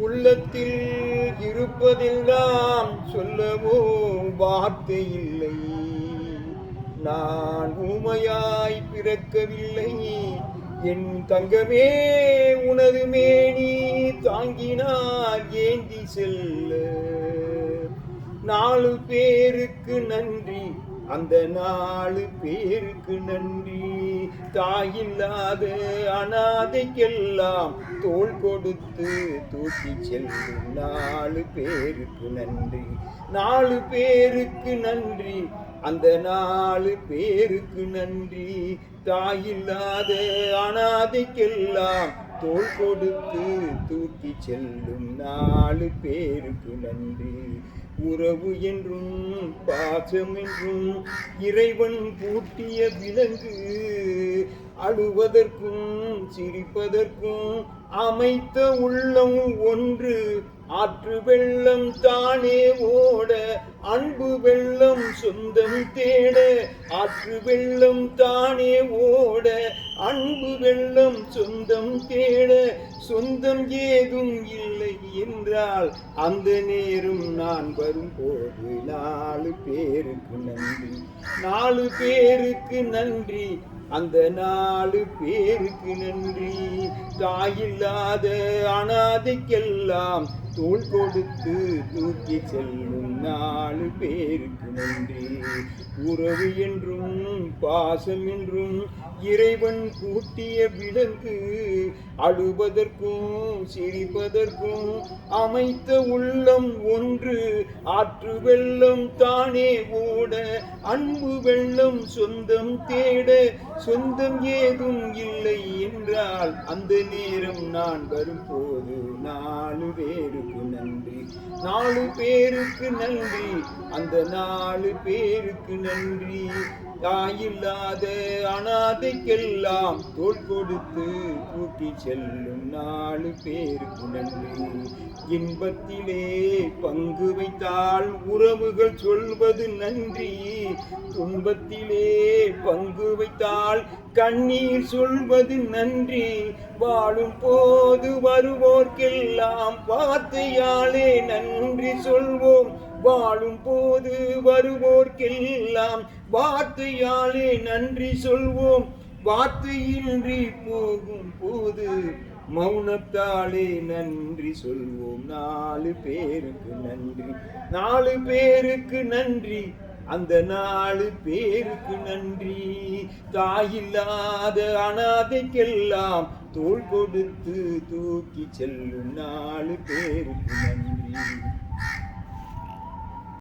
உள்ளத்தில் இருப்பதெல்லாம் சொல்லவோ வார்த்தை இல்லை. நான் ஊமையாய் பிறக்கவில்லை. என் தங்கமே உனது மேனி தாங்கினார் ஏந்தி செல்ல. 4 பேருக்கு நன்றி, அந்த 4 பேருக்கு நன்றி. தாயில்லாத அனாதைக்கெல்லாம் தோள் கொடுத்து தூக்கி செல்லும் 4 பேருக்கு நன்றி. 4 பேருக்கு நன்றி, அந்த 4 பேருக்கு நன்றி. தாயில்லாத அனாதைக்கெல்லாம் தோள் கொடுத்து தூக்கி செல்லும் 4 பேருக்கு நன்றி. உறவு என்றும் பாசம் என்றும் இறைவன் பூட்டிய விலங்கு. அழுவதற்கும் சிரிப்பதற்கும் அமைத்த உள்ளம் ஒன்று. ஆற்று வெள்ளம் தானே ஓட, அன்பு வெள்ளம் சொந்தம் தேட. ஆற்று வெள்ளம் தானே ஓட, அன்பு வெள்ளம் சொந்தம் தேட. சொந்தம் ஏதும் இல்லை என்றால் அந்த நேரம் நான் வரும்போது 4 பேருக்கு நன்றி. 4 பேருக்கு நன்றி, அந்த 4 பேருக்கு நன்றி. தாயில்லாத அனாதைக்கெல்லாம் தோள் கொடுத்து தூக்கி செல்லும் 4 பேருக்கு நன்றி. உறவு என்றும் பாசம் என்றும் இறைவன் கூட்டிய விலங்கு. அழுவதற்கும் சிரிப்பதற்கும் அமைத்த உள்ளம் ஒன்று. ஆற்று வெள்ளம் தானே ஓட, அன்பு வெள்ளம் சொந்தம் தேட. சொந்தம் ஏதும் இல்லை என்றால் அந்த நேரம் நான் வரும்போது 4 பேருக்கு நன்றி. 4 பேருக்கு நன்றி, அந்த 4 பேருக்கு நன்றி. தாயில்லாத அனாதைக்கெல்லாம் தோள் கொடுத்து தூக்கி செல்லும் 4 பேருக்கு நன்றி. இன்பத்திலே பங்கு வைத்தால் உறவுகள் சொல்வது நன்றி. துன்பத்திலே பங்கு வைத்தால் கண்ணீர் சொல்வது நன்றி. வாழும் போது வருவோர்க்கெல்லாம் வார்த்தையாலே நன்றி சொல்வோம். வாழும் போது வருவோர்க்கெல்லாம் வார்த்தையாலே நன்றி சொல்வோம். வார்த்தையின்றி போகும் போது மௌனத்தாலே நன்றி சொல்வோம். 4 பேருக்கு நன்றி. 4 பேருக்கு நன்றி, அந்த 4 பேருக்கு நன்றி. தாயில்லாத அனாதைக்கெல்லாம் தோள் கொடுத்து தூக்கி செல்லும் 4 பேருக்கு நன்றி.